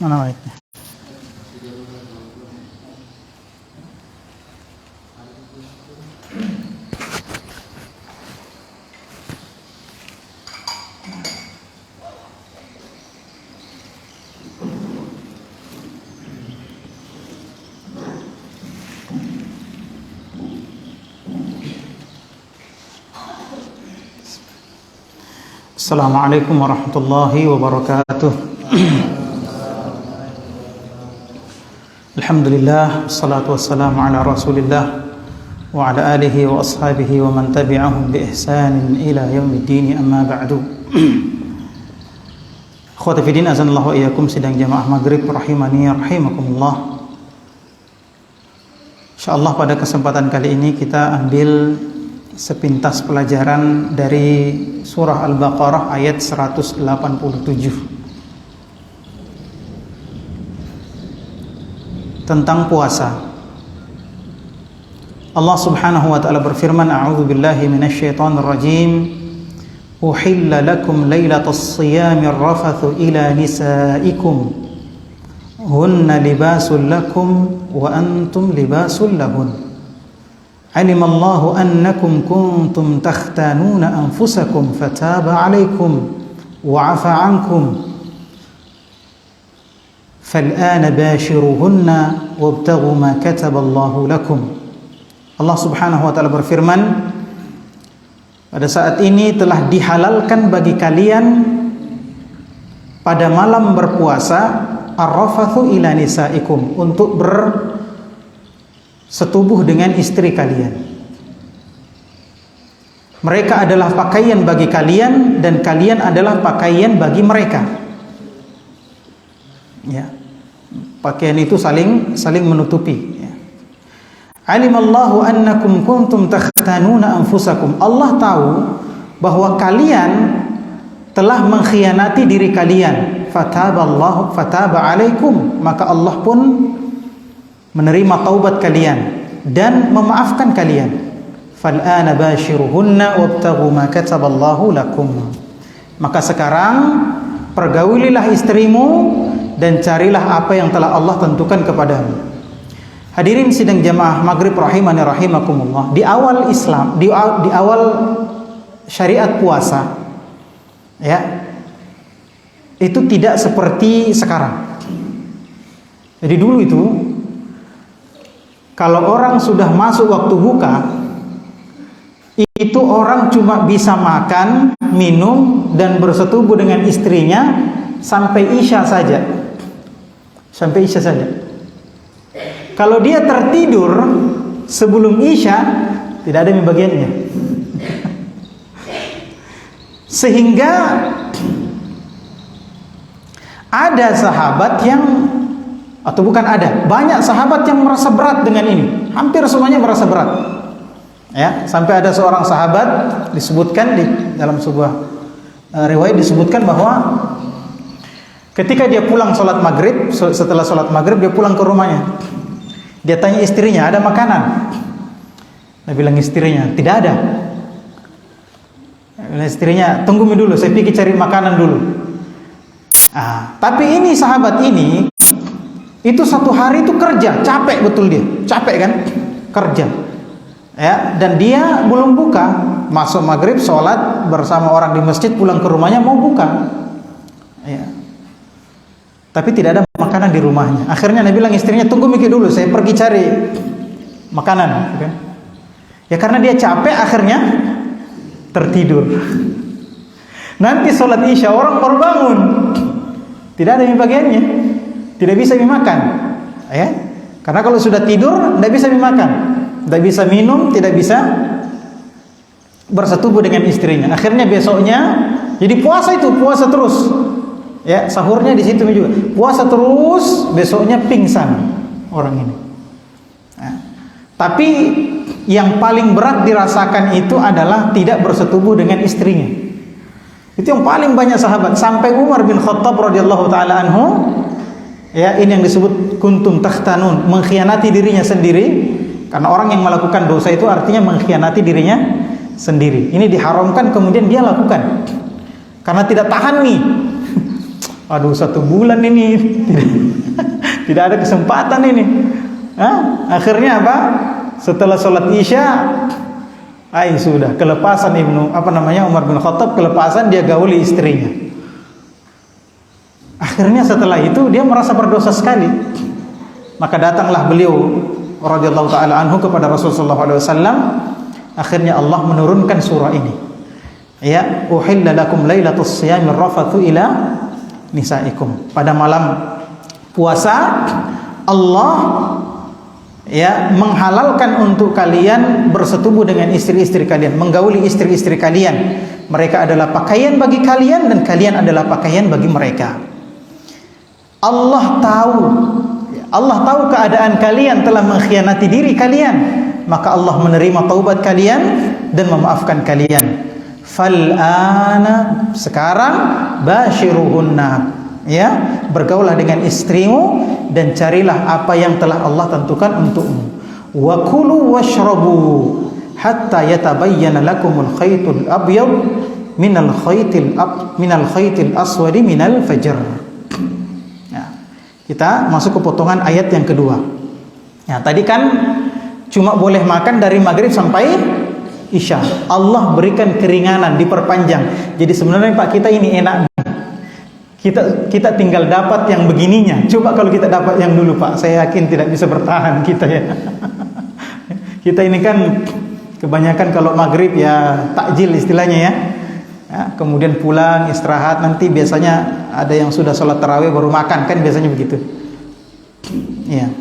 Mana baiknya? Assalamualaikum warahmatullahi wabarakatuh. Alhamdulillah, wassalatu wassalamu ala rasulillah wa ala alihi wa ashabihi wa man tabi'ahum bi ihsanin ila yaumiddin, amma ba'du. Akhwati fiddin, azanallahu wa iyyakum, sidang jamaah maghrib rahimani rahimakumullah. Insyaallah pada kesempatan kali ini kita ambil sepintas pelajaran dari surah Al-Baqarah ayat 187 tentang puasa. Allah Subhanahu wa taala berfirman, a'udzu billahi minasyaitonir rajim. Uhilla lakum lailatas shiyamir rafathu ila nisaikum hunna libasul lakum wa antum libasul lahun. Alimallahu annakum kuntum takhtanuna anfusakum fataba alaikum wa afa ankum fal'ana bashiruhunna wabtaghu ma kataballahu lakum. Allah Subhanahu wa taala berfirman, pada saat ini telah dihalalkan bagi kalian pada malam berpuasa ar-rafathu ila nisaikum, untuk bersetubuh dengan istri kalian. Mereka adalah pakaian bagi kalian dan kalian adalah pakaian bagi mereka. Ya. Pakaian itu saling menutupi, ya. Alimallahu annakum kuntum takhtanuna anfusakum. Allah tahu bahwa kalian telah mengkhianati diri kalian. Fataba alaikum, maka Allah pun menerima taubat kalian dan memaafkan kalian. Fal'ana bashiruhunna wabtaghu ma kataballahu lakum. Maka sekarang pergaulilah istrimu dan carilah apa yang telah Allah tentukan kepadamu. Hadirin sidang jamaah maghrib rahimani rahimakumullah. Di awal Islam, di awal syariat puasa, ya, itu tidak seperti sekarang. Jadi dulu itu kalau orang sudah masuk waktu buka, itu orang cuma bisa makan, minum, dan bersetubuh dengan istrinya sampai Isya saja. Sampai Isya saja. Kalau dia tertidur sebelum Isya, tidak ada bagiannya. Sehingga ada sahabat yang, atau bukan ada, banyak sahabat yang merasa berat dengan ini. Hampir semuanya merasa berat. Ya, sampai ada seorang sahabat disebutkan di dalam sebuah riwayat disebutkan bahwa ketika dia pulang sholat maghrib, setelah sholat maghrib dia pulang ke rumahnya. Dia tanya istrinya, ada makanan? Dia bilang istrinya, tidak ada. Istrinya, tunggu dulu, saya pergi cari makanan dulu. Tapi ini sahabat ini, itu satu hari itu kerja, capek betul dia, capek kan, kerja. Ya, dan dia belum buka, masuk maghrib, sholat bersama orang di masjid, pulang ke rumahnya mau buka. Ya. Tapi tidak ada makanan di rumahnya. Akhirnya Nabi bilang istrinya, tunggu mikir dulu, saya pergi cari makanan. Okay? Ya karena dia capek, akhirnya tertidur. Nanti sholat Isya orang baru bangun, tidak ada bagiannya, tidak bisa dimakan. Ya? Karena kalau sudah tidur tidak bisa dimakan, tidak bisa minum, tidak bisa bersetubuh dengan istrinya. Akhirnya besoknya jadi puasa terus. Ya, sahurnya di situ juga. Puasa terus, besoknya pingsan orang ini. Nah, tapi yang paling berat dirasakan itu adalah tidak bersetubuh dengan istrinya. Itu yang paling banyak sahabat, sampai Umar bin Khattab radhiyallahu taala anhu, ya, ini yang disebut kuntum takhtanun, mengkhianati dirinya sendiri. Karena orang yang melakukan dosa itu artinya mengkhianati dirinya sendiri. Ini diharamkan, kemudian dia lakukan karena tidak tahan nih. Aduh, 1 bulan ini tidak ada kesempatan ini. Akhirnya apa? Setelah sholat isya, sudah kelepasan Umar bin Khattab kelepasan, dia gauli istrinya. Akhirnya setelah itu dia merasa berdosa sekali. Maka datanglah beliau radhiyallahu taala anhu kepada Rasulullah SAW. Akhirnya Allah menurunkan surah ini. Ya, uhilla lakum lailatus siyamir rafathu ila nisaikum. Pada malam puasa Allah ya menghalalkan untuk kalian bersetubuh dengan istri-istri kalian, menggauli istri-istri kalian. Mereka adalah pakaian bagi kalian dan kalian adalah pakaian bagi mereka. Allah tahu keadaan kalian telah mengkhianati diri kalian, maka Allah menerima taubat kalian dan memaafkan kalian. Fal'ana, sekarang bashiruhunna, ya, bergaulah dengan istrimu dan carilah apa yang telah Allah tentukan untukmu. Wa kulu washrabu hatta yatabayyana lakumul khaytul abyad minal khaytil aswadi minal fajr. Ya, kita masuk ke potongan ayat yang kedua. Ya, tadi kan cuma boleh makan dari maghrib sampai isya. Allah berikan keringanan, diperpanjang. Jadi sebenarnya Pak, kita ini enak. Kita tinggal dapat yang begininya. Coba kalau kita dapat yang dulu Pak, saya yakin tidak bisa bertahan kita ya. Kita ini kan kebanyakan kalau maghrib ya takjil istilahnya ya. Kemudian pulang istirahat, nanti biasanya ada yang sudah sholat tarawih baru makan, kan biasanya begitu. Ya.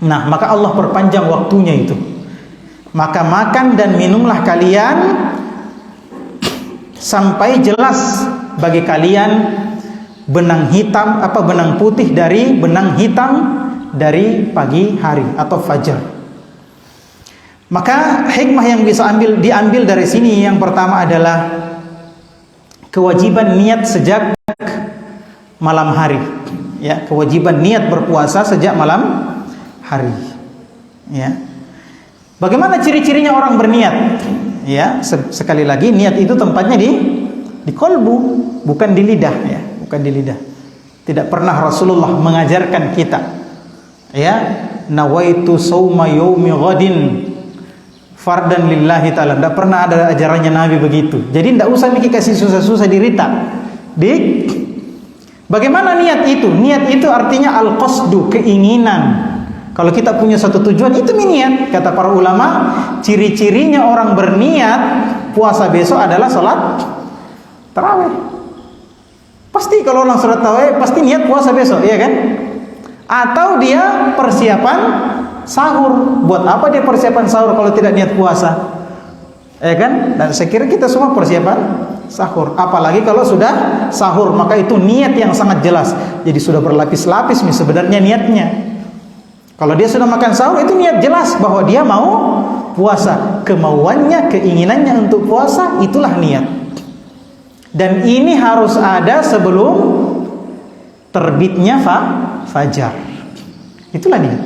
Nah, maka Allah perpanjang waktunya itu. Maka makan dan minumlah kalian sampai jelas bagi kalian benang putih dari benang hitam dari pagi hari atau fajar. Maka hikmah yang bisa diambil dari sini yang pertama adalah kewajiban niat sejak malam hari. Ya, kewajiban niat berpuasa sejak malam hari. Ya. Bagaimana ciri-cirinya orang berniat? Ya, sekali lagi niat itu tempatnya di kolbu, bukan di lidah ya, bukan di lidah. Tidak pernah Rasulullah mengajarkan kita ya, nawaitu sauma yaumi ghadin fardan lillahi ta'ala. Tidak pernah ada ajarannya Nabi begitu. Jadi tidak usah mikir kasih susah-susah dirita. Bagaimana niat itu? Niat itu artinya al-qasdu, keinginan. Kalau kita punya satu tujuan, itu niat. Kata para ulama, ciri-cirinya orang berniat puasa besok adalah sholat tarawih. Pasti kalau orang sholat tarawih pasti niat puasa besok, iya kan? Atau dia persiapan sahur. Buat apa dia persiapan sahur kalau tidak niat puasa? Ya kan? Dan saya kira kita semua persiapan sahur. Apalagi kalau sudah sahur, maka itu niat yang sangat jelas. Jadi sudah berlapis-lapis nih sebenarnya niatnya. Kalau dia sudah makan sahur, itu niat jelas bahwa dia mau puasa. Kemauannya, keinginannya untuk puasa, itulah niat. Dan ini harus ada sebelum terbitnya fajar. Itulah niat.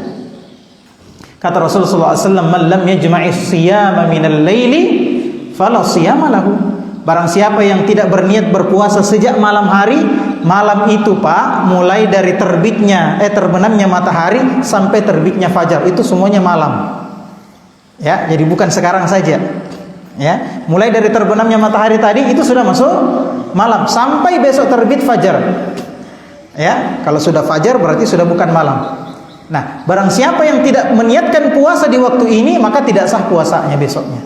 Kata Rasulullah SAW, "Man lam yajma'is siyama minal laili fala siyama lahu." Barang siapa yang tidak berniat berpuasa sejak malam hari, malam itu Pak, mulai dari terbenamnya matahari sampai terbitnya fajar, itu semuanya malam. Ya, jadi bukan sekarang saja. Ya, mulai dari terbenamnya matahari tadi itu sudah masuk malam sampai besok terbit fajar. Ya, kalau sudah fajar berarti sudah bukan malam. Nah, barang siapa yang tidak meniatkan puasa di waktu ini, maka tidak sah puasanya besoknya.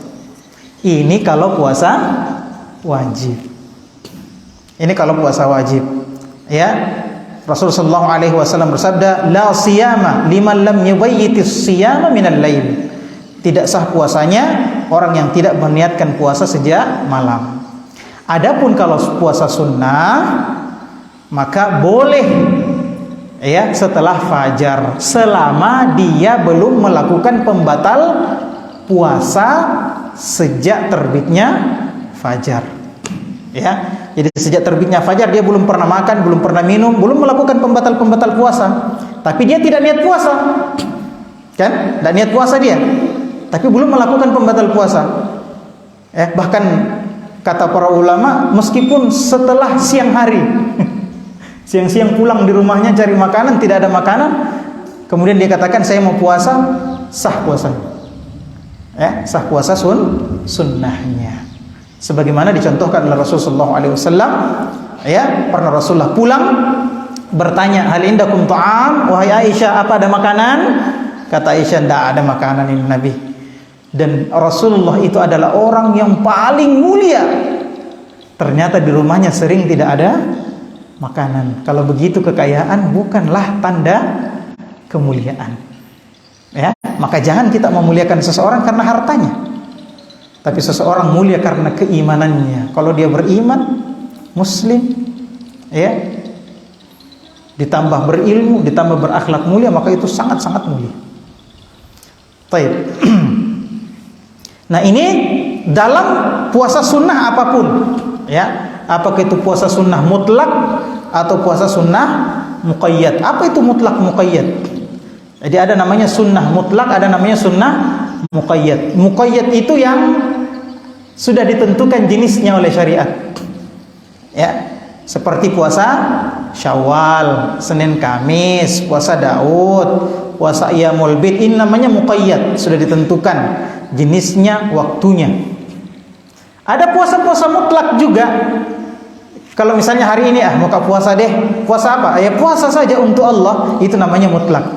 Ini kalau puasa wajib. Ini kalau puasa wajib. Ya. Rasulullah sallallahu alaihi wasallam bersabda, "La siyama liman lam yubayyitis siyama minal lail." Tidak sah puasanya orang yang tidak meniatkan puasa sejak malam. Adapun kalau puasa sunnah, maka boleh ya setelah fajar, selama dia belum melakukan pembatal puasa sejak terbitnya fajar. Ya, jadi sejak terbitnya fajar dia belum pernah makan, belum pernah minum, belum melakukan pembatal puasa. Tapi dia tidak niat puasa, kan? Tidak niat puasa dia, tapi belum melakukan pembatal puasa. Bahkan kata para ulama, meskipun setelah siang hari, siang-siang pulang di rumahnya cari makanan, tidak ada makanan, kemudian dia katakan saya mau puasa, sah puasanya. Sah puasa sunnahnya. Sebagaimana dicontohkan oleh Rasulullah SAW, pernah Rasulullah pulang bertanya, hal indakum ta'am, wahai Aisyah, apa ada makanan? Kata Aisyah, tidak ada makanan ini Nabi. Dan Rasulullah itu adalah orang yang paling mulia. Ternyata di rumahnya sering tidak ada makanan. Kalau begitu kekayaan bukanlah tanda kemuliaan. Maka jangan kita memuliakan seseorang karena hartanya, tapi seseorang mulia karena keimanannya. Kalau dia beriman, muslim, ditambah berilmu, ditambah berakhlak mulia, maka itu sangat-sangat mulia. Baik. Nah, ini dalam puasa sunnah apapun, apakah itu puasa sunnah mutlak atau puasa sunnah muqayyad. Apa itu mutlak muqayyad? Jadi ada namanya sunnah mutlak, ada namanya sunnah muqayyad. Muqayyad itu yang sudah ditentukan jenisnya oleh syariat. Seperti puasa Syawal, Senin Kamis, puasa Daud, puasa Iyamul Bid, ini namanya muqayyad, sudah ditentukan jenisnya, waktunya. Ada puasa-puasa mutlak juga. Kalau misalnya hari ini muka puasa deh, puasa apa? Puasa saja untuk Allah, itu namanya mutlak.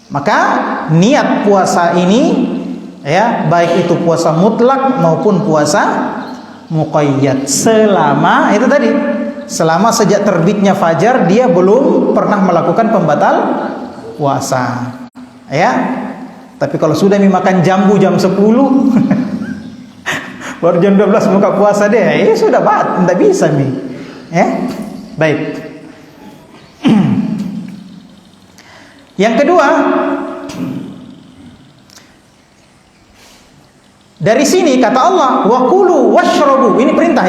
Maka niat puasa ini baik itu puasa mutlak maupun puasa muqayyad, selama itu tadi, selama sejak terbitnya fajar dia belum pernah melakukan pembatal puasa. Tapi kalau sudah makan jambu jam 10 baru jam 12 buka puasa deh, sudah tidak bisa nih. Baik. Yang kedua, dari sini kata Allah, wa kulu washrabu, ini perintah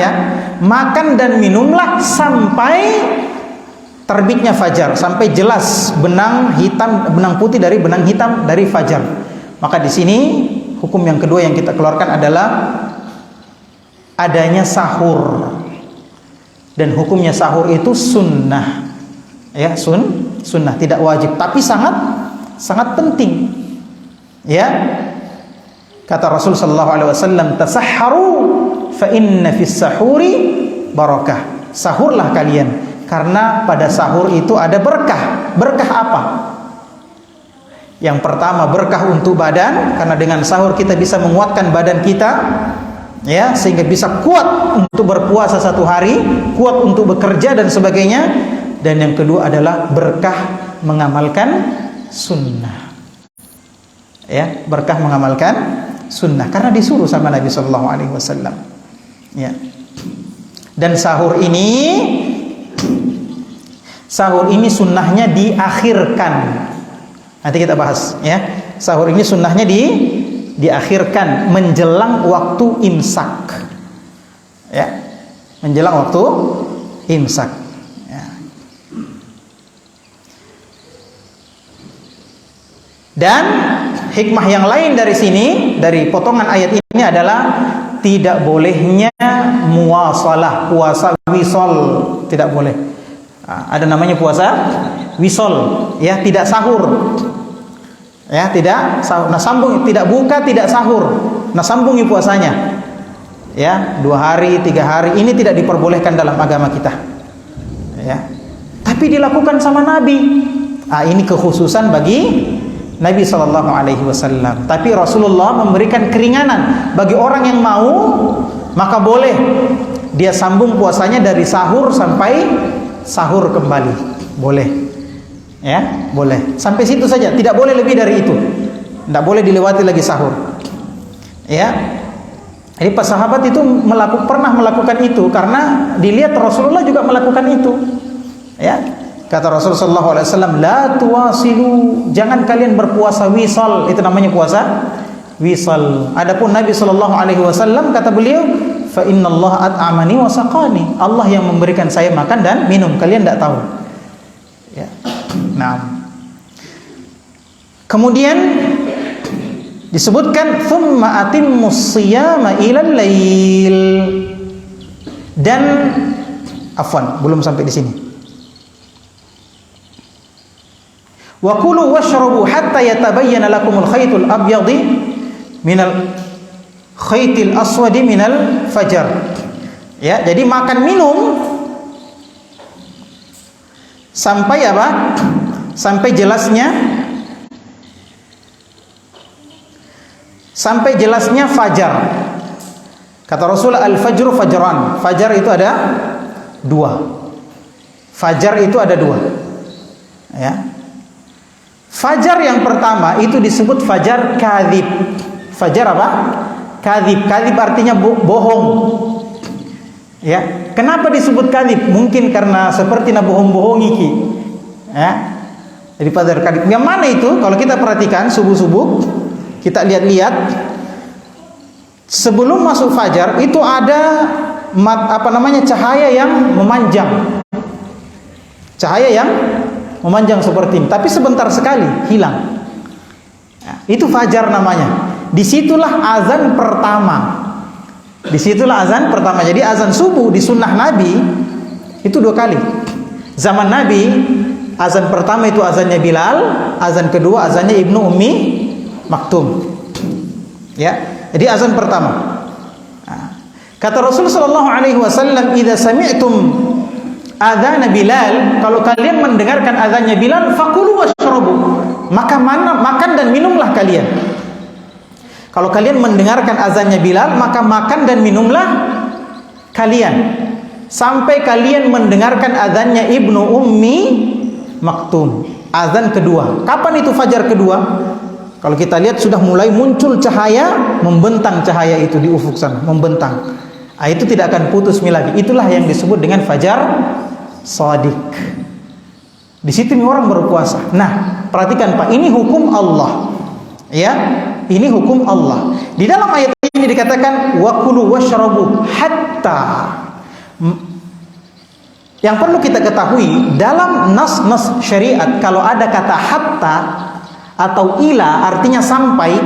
makan dan minumlah sampai terbitnya fajar, sampai jelas benang putih dari benang hitam dari fajar. Maka di sini hukum yang kedua yang kita keluarkan adalah adanya sahur. Dan hukumnya sahur itu sunnah. Sunnah, tidak wajib, tapi sangat penting. Kata Rasul sallallahu alaihi wasallam, tasahharu fa inna fis sahuri barakah. Sahurlah kalian, karena pada sahur itu ada berkah. Berkah apa? Yang pertama, berkah untuk badan, karena dengan sahur kita bisa menguatkan badan kita, sehingga bisa kuat untuk berpuasa satu hari, kuat untuk bekerja dan sebagainya. Dan yang kedua adalah berkah mengamalkan sunnah. Berkah mengamalkan sunnah, karena disuruh sama Nabi Sallallahu Alaihi Wasallam. Dan sahur ini sunnahnya diakhirkan. Nanti kita bahas. Sahur ini sunnahnya diakhirkan menjelang waktu imsak. Menjelang waktu imsak. Dan hikmah yang lain dari sini, dari potongan ayat ini adalah tidak bolehnya muwasalah, puasa wisol, tidak boleh. Ada namanya puasa wisol, tidak sahur. Tidak sahur. Nah, sambung, tidak buka, tidak sahur. Nah, sambungi puasanya. 2 hari, 3 hari, ini tidak diperbolehkan dalam agama kita. Tapi dilakukan sama Nabi. Ini kekhususan bagi Nabi Sallallahu Alaihi Wasallam. Tapi Rasulullah memberikan keringanan bagi orang yang mau, maka boleh dia sambung puasanya dari sahur sampai sahur kembali. Boleh. Ya, boleh. Sampai situ saja, tidak boleh lebih dari itu. Tidak boleh dilewati lagi sahur. Ya. Jadi pas sahabat itu pernah melakukan itu karena dilihat Rasulullah juga melakukan itu. Ya. Kata Rasulullah SAW, la tuwasilu, jangan kalian berpuasa wisal, itu namanya puasa wisal. Adapun Nabi SAW kata beliau, fa innallaha at'amani wa saqani, Allah yang memberikan saya makan dan minum, kalian tidak tahu. Ya. Nah, kemudian disebutkan thumma atimmus shiyama ilal lail, dan afwan, belum sampai di sini. Wa kulu washrabu hatta yatabayyana lakumul khaytul abyadi minal khaytil aswadi minal fajar. Ya, jadi makan minum sampai apa? Sampai jelasnya fajar. Kata Rasul, al-fajru fajran. Fajar itu ada dua. Fajar itu ada dua. Ya. Fajar yang pertama itu disebut fajar kadzib. Fajar apa? Kadzib. Kadzib artinya bohong. Ya. Kenapa disebut kadzib? Mungkin karena seperti bohong-bohongi ki. Ya. Jadi fajar kadzib. Yang mana itu? Kalau kita perhatikan subuh-subuh, kita lihat-lihat, sebelum masuk fajar itu ada cahaya yang memanjang. Cahaya yang memanjang seperti ini, tapi sebentar sekali hilang. Nah, itu fajar namanya. Disitulah azan pertama. Disitulah azan pertama. Jadi azan subuh di sunnah Nabi itu 2 kali. Zaman Nabi azan pertama itu azannya Bilal, azan kedua azannya Ibnu Ummi Maktum. Ya, jadi azan pertama. Nah, kata Rasul sallallahu alaihi wasallam, "Idza sami'tum adzan Bilal," kalau kalian mendengarkan azannya Bilal, fakulu washrabu, maka makan dan minumlah kalian. Kalau kalian mendengarkan azannya Bilal, maka makan dan minumlah kalian sampai kalian mendengarkan azannya Ibnu Ummi Maktum, azan kedua. Kapan itu fajar kedua? Kalau kita lihat sudah mulai muncul cahaya, membentang cahaya itu di ufuk sana, membentang. Itu tidak akan putus lagi. Itulah yang disebut dengan fajar shadiq. Di situ orang berpuasa. Nah, perhatikan Pak, ini hukum Allah. Ya, ini hukum Allah. Di dalam ayat ini dikatakan wa kulu washrabu hatta. Yang perlu kita ketahui, dalam nas-nas syariat kalau ada kata hatta atau ila artinya sampai,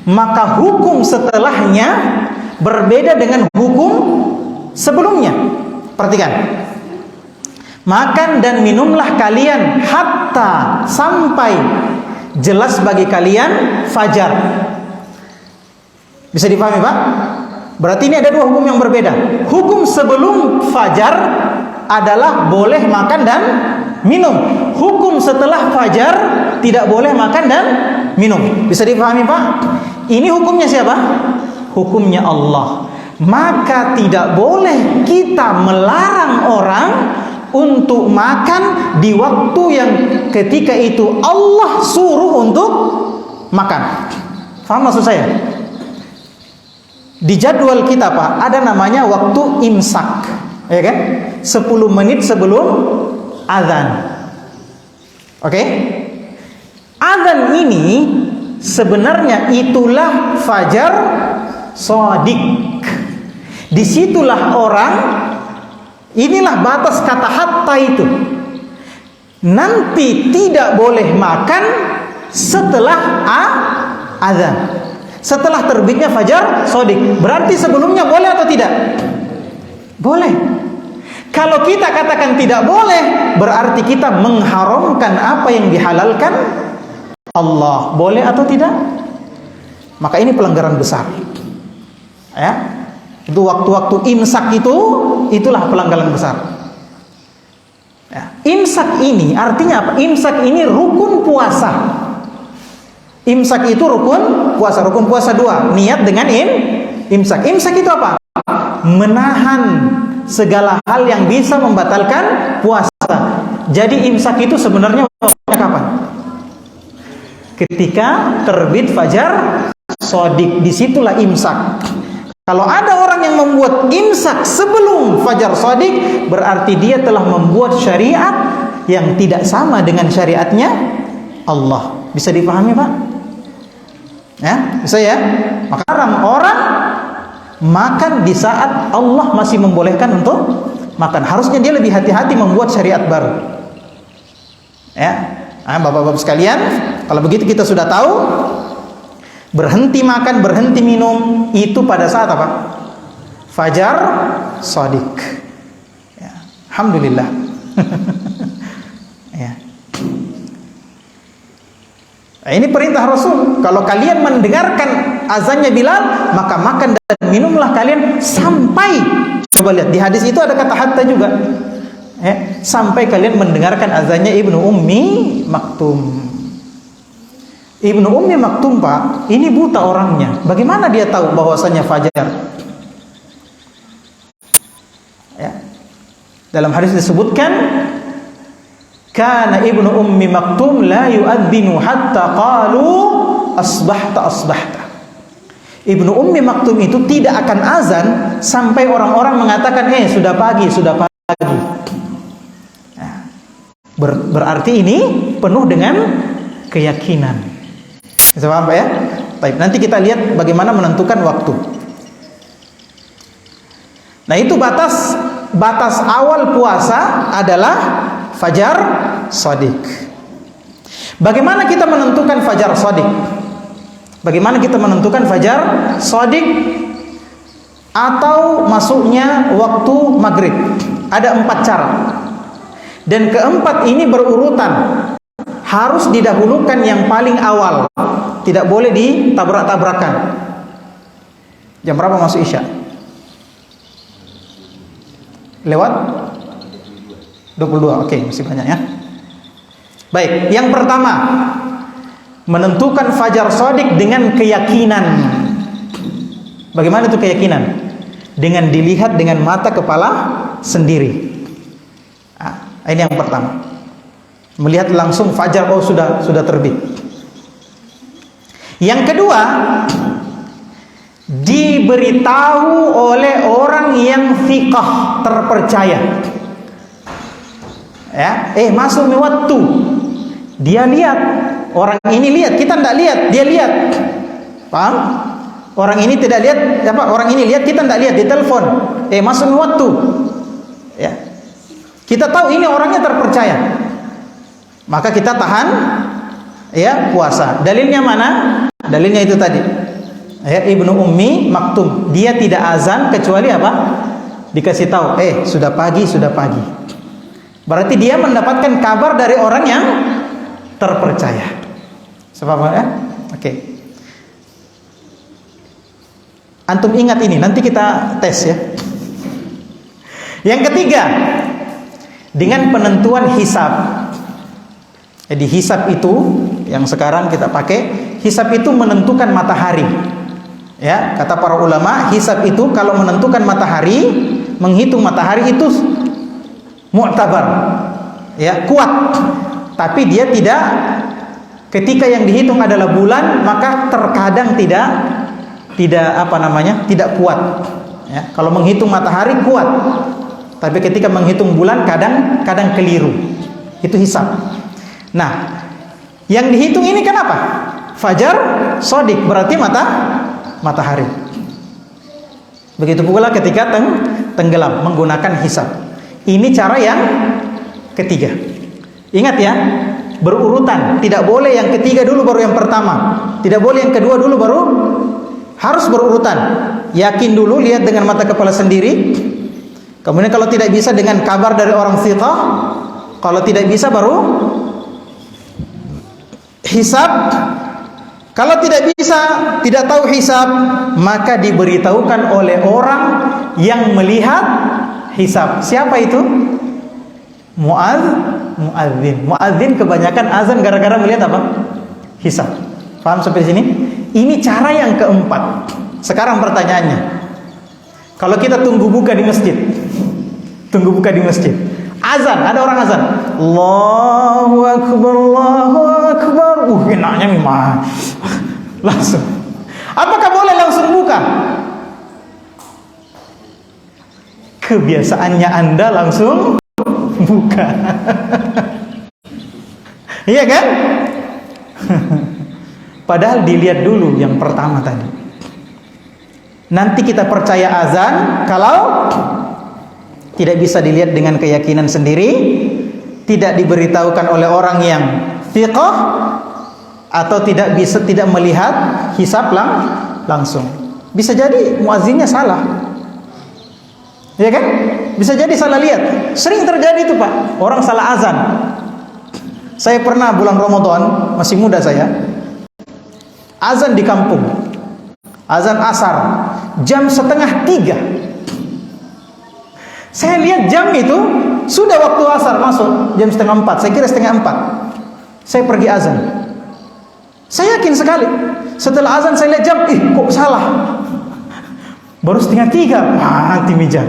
maka hukum setelahnya berbeda dengan hukum sebelumnya. Perhatikan. Makan dan minumlah kalian hatta, sampai jelas bagi kalian fajar. Bisa dipahami Pak? Berarti ini ada 2 hukum yang berbeda. Hukum sebelum fajar adalah boleh makan dan minum. Hukum setelah fajar tidak boleh makan dan minum. Bisa dipahami Pak? Ini hukumnya siapa? Hukumnya Allah. Maka tidak boleh kita melarang orang untuk makan di waktu yang ketika itu Allah suruh untuk makan. Faham maksud saya? Di jadwal kita Pak, ada namanya waktu imsak, ya kan? 10 menit sebelum azan. Oke? Azan ini sebenarnya itulah fajar shadiq. Disitulah orang, inilah batas kata hatta itu. Nanti tidak boleh makan setelah azan. Setelah terbitnya fajar shadiq. Berarti sebelumnya boleh atau tidak? Boleh. Kalau kita katakan tidak boleh, berarti kita mengharamkan apa yang dihalalkan Allah. Boleh atau tidak? Maka ini pelanggaran besar. Ya. Itu waktu-waktu imsak itu, itulah pelanggaran besar. Ya. Imsak ini artinya apa? Imsak ini rukun puasa. Imsak itu rukun puasa. Rukun puasa 2. Niat dengan imsak. Imsak itu apa? Menahan segala hal yang bisa membatalkan puasa. Jadi imsak itu sebenarnya waktunya kapan? Ketika terbit fajar shadiq, disitulah imsak. Kalau ada orang yang membuat imsak sebelum fajar shadiq, berarti dia telah membuat syariat yang tidak sama dengan syariatnya Allah. Bisa dipahami, Pak? Ya, bisa ya? Maka orang makan di saat Allah masih membolehkan untuk makan. Harusnya dia lebih hati-hati membuat syariat baru. Ya, Bapak-bapak sekalian, kalau begitu kita sudah tahu berhenti makan, berhenti minum itu pada saat apa? Fajar shadiq. Ya, alhamdulillah. Ya. Nah, ini perintah Rasul. Kalau kalian mendengarkan azannya Bilal, maka makan dan minumlah kalian sampai, coba lihat di hadis itu ada kata hatta juga, sampai kalian mendengarkan azannya Ibnu Ummi Maktum. Ibnu Ummi Maktum, Pak, ini buta orangnya. Bagaimana dia tahu bahwasanya fajar? Ya. Dalam hadis disebutkan, kana Ibnu Ummi Maktum la yu'adzinu hatta qalu asbahta asbahta. Ibnu Ummi Maktum itu tidak akan azan sampai orang-orang mengatakan sudah pagi, sudah pagi. Nah, berarti ini penuh dengan keyakinan. Bisa paham, Pak ya? Baik, nanti kita lihat bagaimana menentukan waktu. Nah, itu batas awal puasa adalah fajar shadiq. Bagaimana kita menentukan fajar shadiq? Bagaimana kita menentukan fajar shadiq atau masuknya waktu maghrib? Ada 4 cara. Dan keempat ini berurutan. Harus didahulukan yang paling awal. Tidak boleh ditabrak-tabrakan. Jam berapa masuk Isya? Lewat 22. Oke, masih banyak ya. Baik, yang pertama, menentukan fajar shadiq dengan keyakinan. Bagaimana itu keyakinan? Dengan dilihat dengan mata kepala sendiri. Ini yang pertama. Melihat langsung fajar, oh sudah terbit. Yang kedua, diberitahu oleh orang yang thiqah, terpercaya. Ya, masuk waktu. Dia lihat, orang ini lihat, kita tidak lihat, dia lihat. Paham? Orang ini tidak lihat, orang ini lihat, kita tidak lihat, di telepon. Masuk waktu. Ya. Kita tahu ini orangnya terpercaya. Maka kita tahan ya puasa. Dalilnya mana? Dalilnya itu tadi. Ibnu Ummi Maktum, dia tidak azan kecuali apa? Dikasih tahu, sudah pagi, sudah pagi. Berarti dia mendapatkan kabar dari orang yang terpercaya. Sebab ya? Oke. Antum ingat ini, nanti kita tes ya. Yang ketiga, dengan penentuan hisab. Jadi hisab itu yang sekarang kita pakai, hisab itu menentukan matahari. Ya, kata para ulama, hisab itu kalau menentukan matahari, menghitung matahari itu mu'tabar. Ya, kuat. Tapi dia tidak, ketika yang dihitung adalah bulan, maka terkadang tidak tidak kuat. Ya, kalau menghitung matahari kuat. Tapi ketika menghitung bulan kadang keliru. Itu hisab. Nah, yang dihitung ini kenapa? Fajar shadiq, berarti matahari. Begitu pula ketika tenggelam menggunakan hisab. Ini cara yang ketiga. Ingat ya, berurutan. Tidak boleh yang ketiga dulu baru yang pertama. Tidak boleh yang kedua dulu baru, harus berurutan. Yakin dulu, lihat dengan mata kepala sendiri. Kemudian kalau tidak bisa dengan kabar dari orang thiqah. Kalau tidak bisa baru hisab. Kalau tidak bisa, tidak tahu hisab, maka diberitahukan oleh orang yang melihat hisab. Siapa itu? Muadzin. Muadzin kebanyakan azan gara-gara melihat apa? Hisab. Paham sampai sini? Ini cara yang keempat. Sekarang pertanyaannya, kalau kita tunggu buka di masjid, Tunggu buka di masjid. Azan, ada orang azan. Allahu Akbar, Allahu Akbar. Enaknya memang. Langsung. Apakah boleh langsung buka? Kebiasaannya Anda langsung buka. Iya kan? Padahal dilihat dulu yang pertama tadi. Nanti kita percaya azan kalau tidak bisa dilihat dengan keyakinan sendiri, tidak diberitahukan oleh orang yang thiqah, atau tidak melihat hisab langsung. Bisa jadi muazzinnya salah. Ya kan? Bisa jadi salah lihat. Sering terjadi itu, Pak. Orang salah azan. Saya pernah bulan Ramadan, masih muda saya, azan di kampung. Azan asar jam 2:30. Saya lihat jam itu sudah waktu asar masuk jam 3:30. Saya kira 3:30. Saya pergi azan. Saya yakin sekali. Setelah azan saya lihat jam, kok salah? Baru 2:30. Mati meja.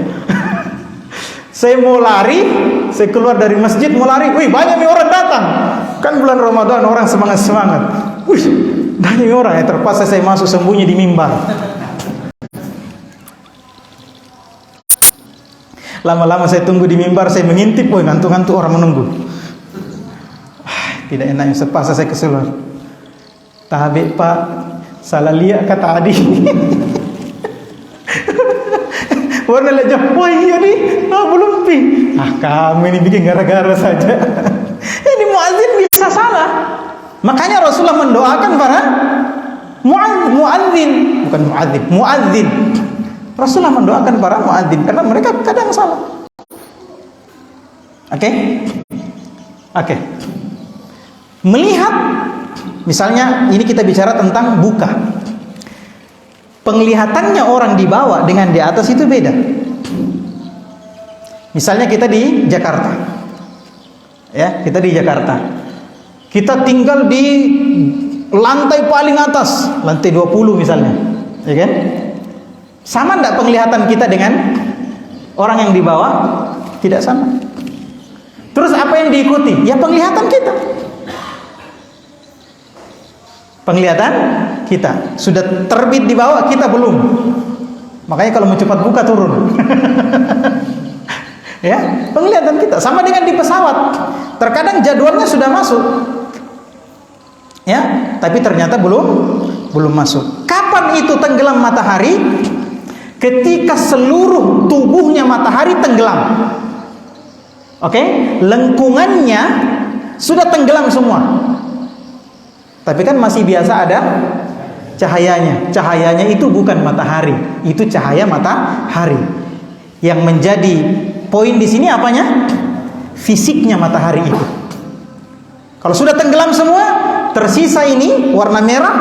Saya mau lari, saya keluar dari masjid mau lari. Wih, banyak nih orang datang. Kan bulan Ramadan orang semangat-semangat. Wih, banyak nih orang. Terpaksa saya masuk sembunyi di mimbar. Lama-lama saya tunggu di mimbar, saya mengintip, woi ngantuk-ngantuk orang menunggu. Tidak enaknya, sepaksa saya keluar. Tahabik Pak, salah lihat kata adik. Warna lejah, wah iya nih, belum pi. Kami ini bikin gara-gara saja. Ini muadzin bisa salah. Makanya Rasulullah mendoakan para muadzin, bukan muadzin. Rasulullah mendoakan para muadzin karena mereka kadang salah. Oke? Melihat, misalnya ini kita bicara tentang buka. Penglihatannya orang di bawah dengan di atas itu beda. Misalnya kita di Jakarta. Ya, kita di Jakarta. Kita tinggal di lantai paling atas, lantai 20 misalnya. Ya kan? Sama enggak penglihatan kita dengan orang yang di bawah? Tidak sama. Terus apa yang diikuti? Ya penglihatan kita. Penglihatan kita sudah terbit di bawah, kita belum. Makanya kalau mau cepat buka turun. Ya, penglihatan kita sama dengan di pesawat. Terkadang jadwalnya sudah masuk. Ya, tapi ternyata belum masuk. Kapan itu tenggelam matahari? Ketika seluruh tubuhnya matahari tenggelam. Oke, lengkungannya sudah tenggelam semua. Tapi kan masih biasa ada cahayanya. Cahayanya itu bukan matahari, itu cahaya matahari. Yang menjadi poin di sini apanya? Fisiknya matahari itu. Kalau sudah tenggelam semua, tersisa ini warna merah,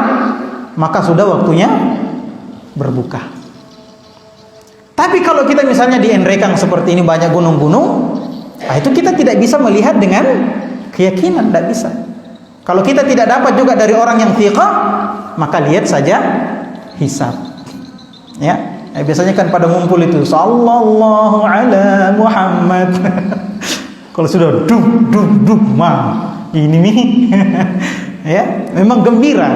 maka sudah waktunya berbuka. Tapi kalau kita misalnya di Enrekang seperti ini banyak gunung-gunung, itu kita tidak bisa melihat dengan keyakinan, tidak bisa. Kalau kita tidak dapat juga dari orang yang thiqah, maka lihat saja hisab. Ya, biasanya kan pada ngumpul itu sallallahu ala Muhammad. Kalau sudah duk ini nih. Ya, memang gembira.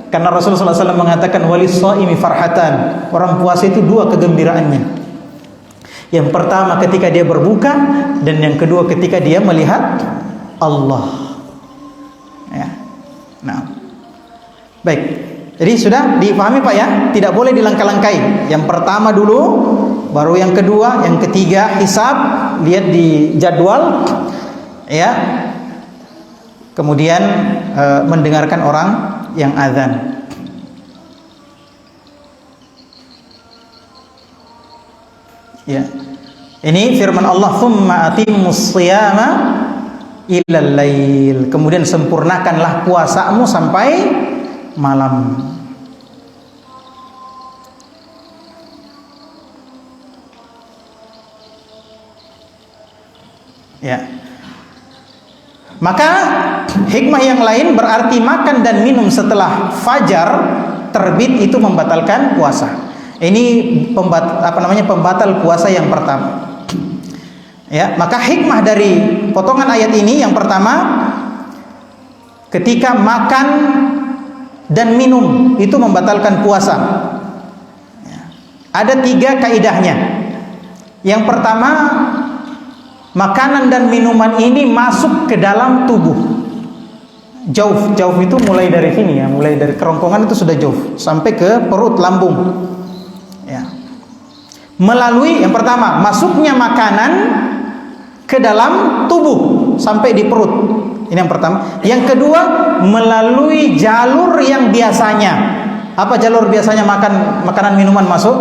Karena Rasulullah SAW mengatakan walis-shaimi farhatan. Orang puasa itu dua kegembiraannya. Yang pertama ketika dia berbuka, dan yang kedua ketika dia melihat Allah. Ya. Nah. Baik. Jadi sudah dipahami Pak ya? Tidak boleh dilangkah-langkai. Yang pertama dulu, baru yang kedua, yang ketiga hisab, lihat di jadwal. Ya. Kemudian mendengarkan orang yang azan. Ya. Ini firman Allah, "Tsumma atimmus shiyama ilal lail." Kemudian sempurnakanlah puasamu sampai malam. Ya. Maka hikmah yang lain berarti makan dan minum setelah fajar terbit itu membatalkan puasa. Ini pembatal puasa yang pertama. Ya, maka hikmah dari potongan ayat ini yang pertama, ketika makan dan minum itu membatalkan puasa. Ya. Ada 3 kaidahnya. Yang pertama, makanan dan minuman ini masuk ke dalam tubuh. Jauf itu mulai dari sini ya, mulai dari kerongkongan itu sudah jauf sampai ke perut, lambung. Ya. Melalui yang pertama, masuknya makanan ke dalam tubuh sampai di perut. Ini yang pertama. Yang kedua, melalui jalur yang biasanya. Apa jalur biasanya makanan minuman masuk?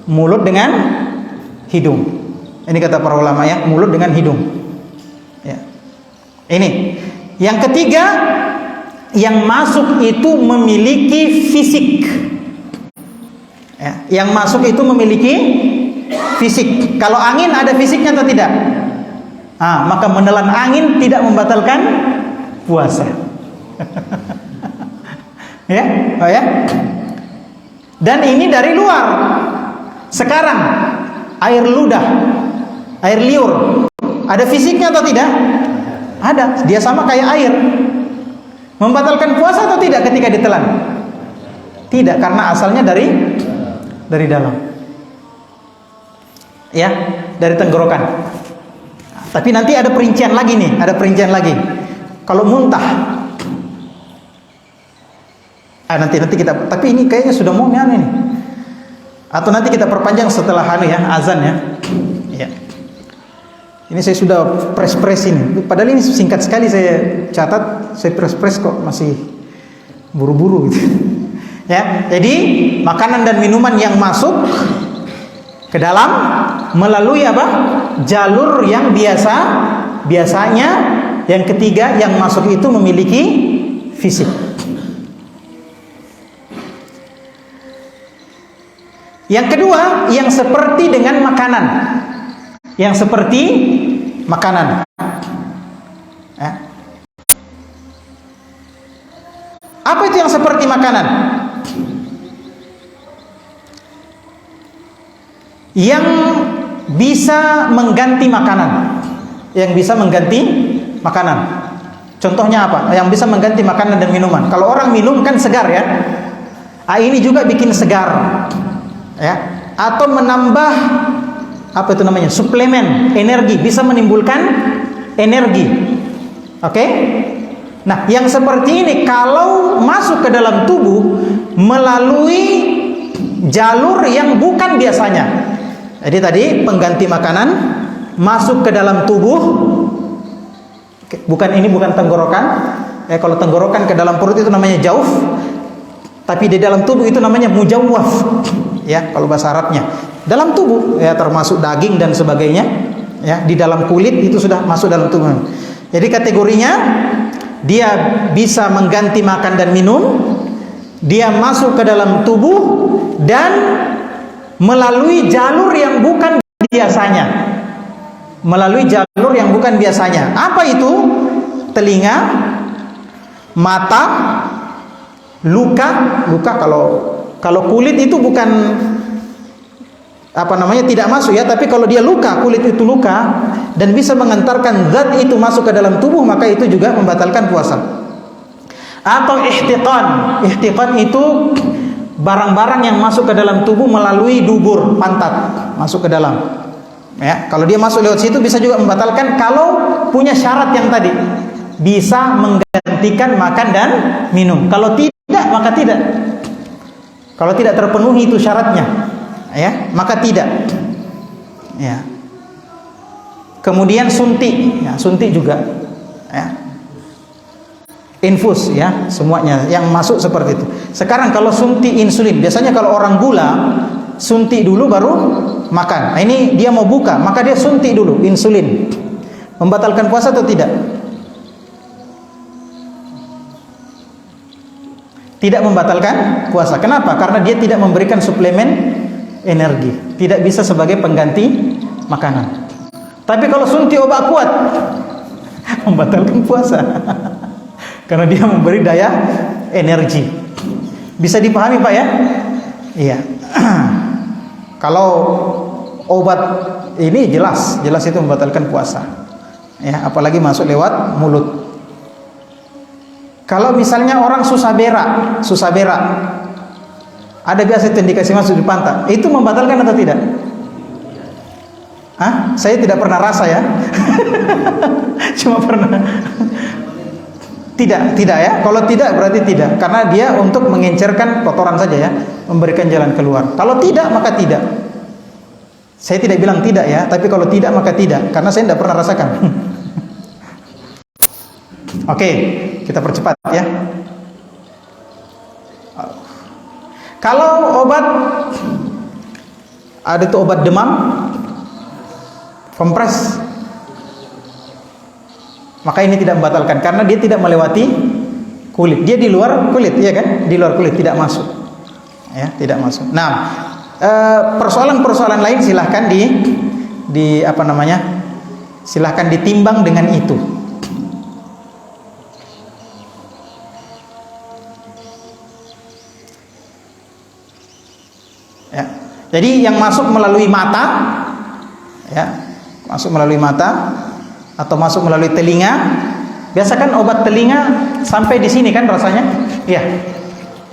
Mulut dengan hidung. Ini kata para ulama ya, mulut dengan hidung. Ya. Ini. Yang ketiga, yang masuk itu memiliki fisik. Ya. Yang masuk itu memiliki fisik. Kalau angin ada fisiknya atau tidak? Maka menelan angin tidak membatalkan puasa. Ya, oh ya. Dan ini dari luar. Sekarang air ludah, air liur, ada fisiknya atau tidak? Ada. Dia sama kayak air. Membatalkan puasa atau tidak ketika ditelan? Tidak, karena asalnya dari dalam. Ya, dari tenggorokan. Tapi nanti ada perincian lagi nih, Kalau muntah, nanti kita. Tapi ini kayaknya sudah mau nih. Atau nanti kita perpanjang setelah azan ya. Ya. Ini saya sudah press ini. Padahal ini singkat sekali saya catat, saya press kok masih buru-buru gitu. Ya, jadi makanan dan minuman yang masuk ke dalam melalui apa? Jalur yang biasanya. Yang ketiga, yang masuk itu memiliki fisik. Yang kedua, yang seperti dengan makanan. Yang seperti makanan. Apa itu yang seperti makanan? Yang bisa mengganti makanan. Yang bisa mengganti makanan. Contohnya apa? Yang bisa mengganti makanan dan minuman. Kalau orang minum kan segar ya. Ini juga bikin segar. Ya. Atau menambah suplemen energi, bisa menimbulkan energi. Oke? Nah, yang seperti ini kalau masuk ke dalam tubuh melalui jalur yang bukan biasanya. Jadi tadi pengganti makanan masuk ke dalam tubuh. Bukan tenggorokan. Kalau tenggorokan ke dalam perut itu namanya jauf. Tapi di dalam tubuh itu namanya mujawwaf. Ya, kalau bahasa Arabnya. Dalam tubuh ya, termasuk daging dan sebagainya. Ya, di dalam kulit itu sudah masuk dalam tubuh. Jadi kategorinya dia bisa mengganti makan dan minum. Dia masuk ke dalam tubuh dan melalui jalur yang bukan biasanya. Melalui jalur yang bukan biasanya. Apa itu? Telinga, mata, luka kalau kulit itu bukan tidak masuk ya, tapi kalau dia luka, kulit itu luka dan bisa mengantarkan zat itu masuk ke dalam tubuh, maka itu juga membatalkan puasa. Atau ihtiqan itu barang-barang yang masuk ke dalam tubuh melalui dubur, pantat, masuk ke dalam. Ya, kalau dia masuk lewat situ bisa juga membatalkan kalau punya syarat yang tadi. Bisa menggantikan makan dan minum. Kalau tidak, maka tidak. Kalau tidak terpenuhi itu syaratnya, ya, maka tidak. Ya. Kemudian suntik, ya, suntik juga. Ya. Infus, ya, semuanya yang masuk seperti itu. Sekarang kalau suntik insulin, biasanya kalau orang gula suntik dulu baru makan. Nah, ini dia mau buka, maka dia suntik dulu insulin. Membatalkan puasa atau tidak? Tidak membatalkan puasa. Kenapa? Karena dia tidak memberikan suplemen energi. Tidak bisa sebagai pengganti makanan. Tapi kalau suntik obat kuat, membatalkan puasa. Karena dia memberi daya energi. Bisa dipahami Pak ya? Iya. Kalau obat ini jelas itu membatalkan puasa. Ya, apalagi masuk lewat mulut. Kalau misalnya orang susah berak, ada biasa itu dikasih masuk di pantat, itu membatalkan atau tidak? Hah? Saya tidak pernah rasa ya. Cuma pernah. Tidak ya. Kalau tidak berarti tidak, karena dia untuk mengencerkan kotoran saja ya, memberikan jalan keluar. Kalau tidak maka tidak. Saya tidak bilang tidak ya, tapi kalau tidak maka tidak, karena saya tidak pernah rasakan. Oke, kita percepat ya. Kalau obat, ada tuh obat demam, kompres, maka ini tidak membatalkan karena dia tidak melewati kulit. Dia di luar kulit, ya kan? Di luar kulit, tidak masuk. Ya, tidak masuk. Nah, persoalan-persoalan lain silahkan di apa namanya? Silahkan ditimbang dengan itu. Ya. Jadi yang masuk melalui mata, ya, masuk melalui mata atau masuk melalui telinga. Biasa kan obat telinga sampai di sini kan rasanya, ya,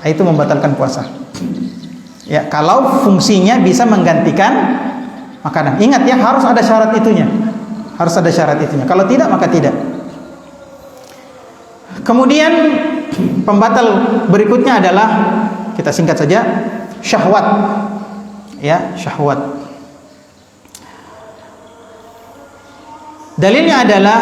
itu membatalkan puasa. Ya, kalau fungsinya bisa menggantikan makanan. Ingat ya, harus ada syarat itunya. Harus ada syarat itunya. Kalau tidak maka tidak. Kemudian pembatal berikutnya adalah, kita singkat saja, syahwat. Ya, syahwat. Dalilnya adalah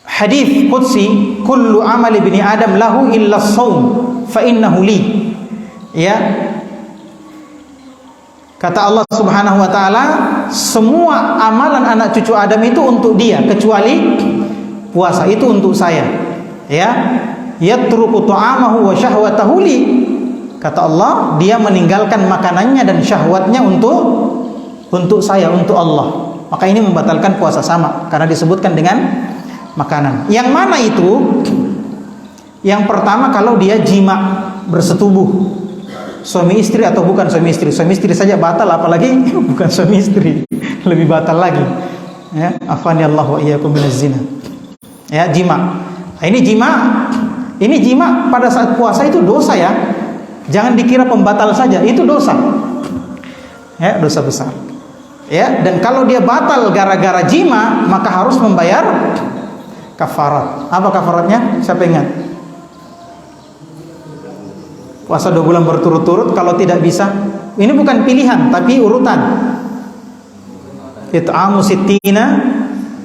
hadis qudsi, kullu amali bani adam lahu illa shaum fa innahu li. Ya. Kata Allah Subhanahu wa taala, semua amalan anak cucu Adam itu untuk dia kecuali puasa, itu untuk saya. Ya. Yatruku ta'amahu wa syahwatahu li. Kata Allah, dia meninggalkan makanannya dan syahwatnya untuk saya, untuk Allah. Maka ini membatalkan puasa sama, karena disebutkan dengan makanan. Yang mana itu? Yang pertama, kalau dia jima, bersetubuh, suami istri atau bukan suami istri. Suami istri saja batal, apalagi bukan suami istri, lebih batal lagi. Ya, afani Allah wa iyyakum minaz zina. Ya, jima. Nah, ini jima pada saat puasa itu dosa ya. Jangan dikira pembatal saja, itu dosa. Ya, dosa besar. Ya, dan kalau dia batal gara-gara jima, maka harus membayar kafarat. Apa kafaratnya? Siapa ingat? Puasa 2 bulan berturut-turut. Kalau tidak bisa, ini bukan pilihan tapi urutan. It'amu sittina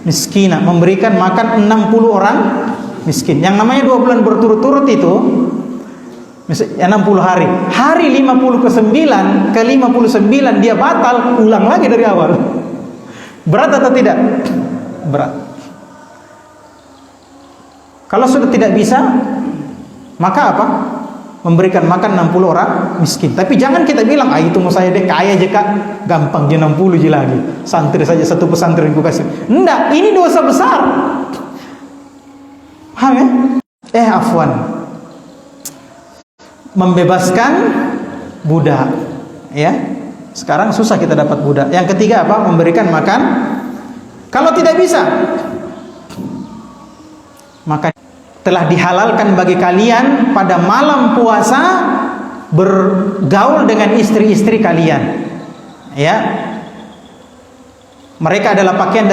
miskina, memberikan makan 60 orang miskin. Yang namanya 2 bulan berturut-turut itu 60 hari. Hari 59 ke 59 dia batal, ulang lagi dari awal. Berat atau tidak? Berat. Kalau sudah tidak bisa, maka apa? Memberikan makan 60 orang miskin. Tapi jangan kita bilang, itu mau saya deh kaya aja kak, gampang je 60 je lagi. Santri saja satu pesantren ku kasih. Enggak, ini dosa besar. Paham ya? Afwan. Membebaskan budak, ya. Sekarang susah kita dapat budak. Yang ketiga apa? Memberikan makan. Kalau tidak bisa, maka telah dihalalkan bagi kalian pada malam puasa bergaul dengan istri-istri kalian. Ya. Mereka adalah pakaian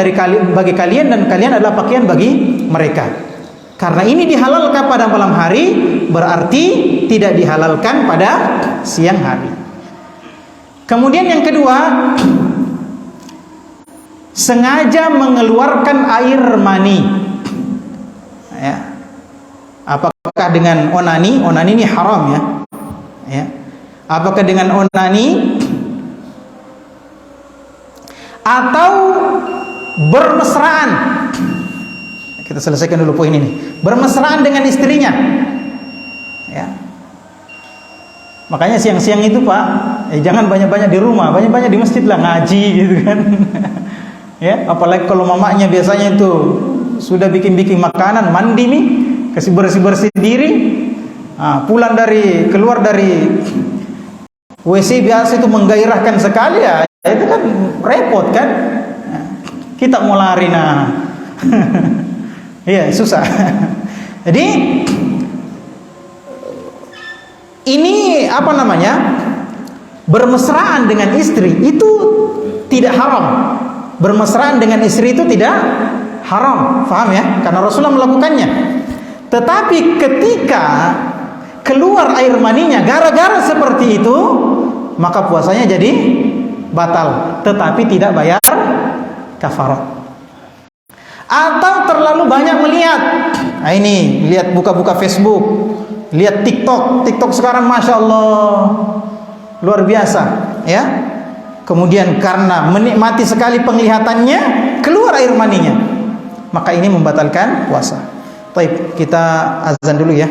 bagi kalian dan kalian adalah pakaian bagi mereka. Karena ini dihalalkan pada malam hari, berarti tidak dihalalkan pada siang hari. Kemudian yang kedua, sengaja mengeluarkan air mani. Ya. Apakah dengan onani? Onani ini haram ya. Ya. Apakah dengan onani atau bermesraan? Kita selesaikan dulu poin ini. Bermesraan dengan istrinya. Ya. Makanya siang-siang itu Pak, jangan banyak-banyak di rumah, banyak-banyak di masjid lah, ngaji gitu kan. Ya, apalagi kalau mamanya biasanya itu sudah bikin-bikin makanan, mandi nih, kasih bersih-bersih diri. Keluar dari WC biasa itu menggairahkan sekali ya, itu kan repot kan. Kita mau lari nah. Iya, susah. Jadi ini apa namanya? Bermesraan dengan istri itu tidak haram. Bermesraan dengan istri itu tidak haram, paham ya? Karena Rasulullah melakukannya. Tetapi ketika keluar air maninya gara-gara seperti itu, maka puasanya jadi batal, tetapi tidak bayar kafarat. Atau terlalu banyak melihat, nah ini lihat buka-buka Facebook, lihat TikTok sekarang masya Allah luar biasa ya. Kemudian karena menikmati sekali penglihatannya keluar air maninya, maka ini membatalkan puasa. Baik, kita azan dulu ya.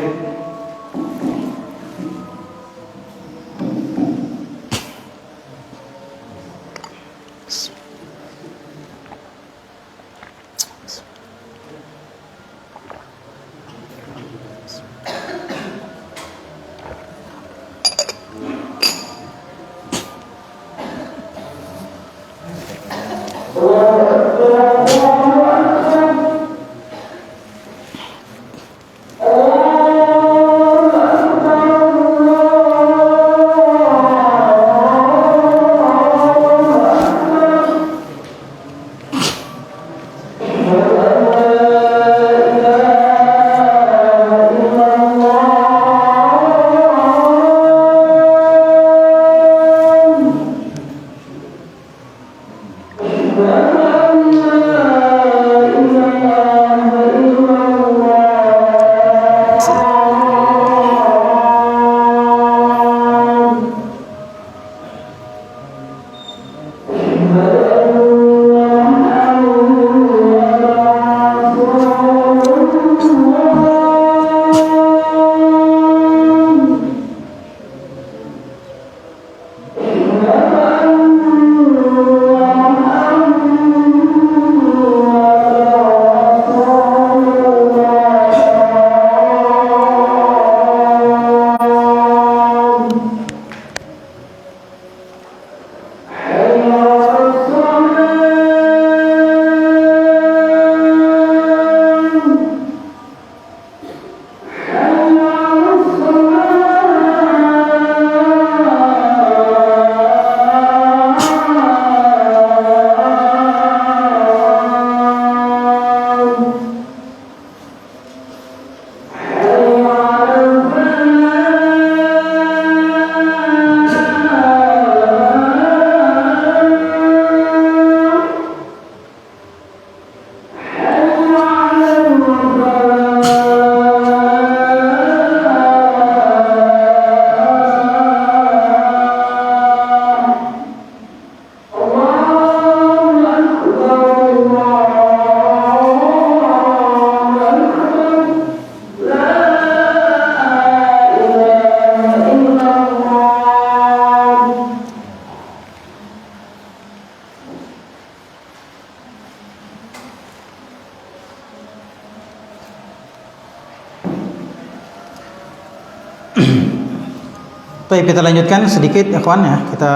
Baik, kita lanjutkan sedikit ya kawan ya, kita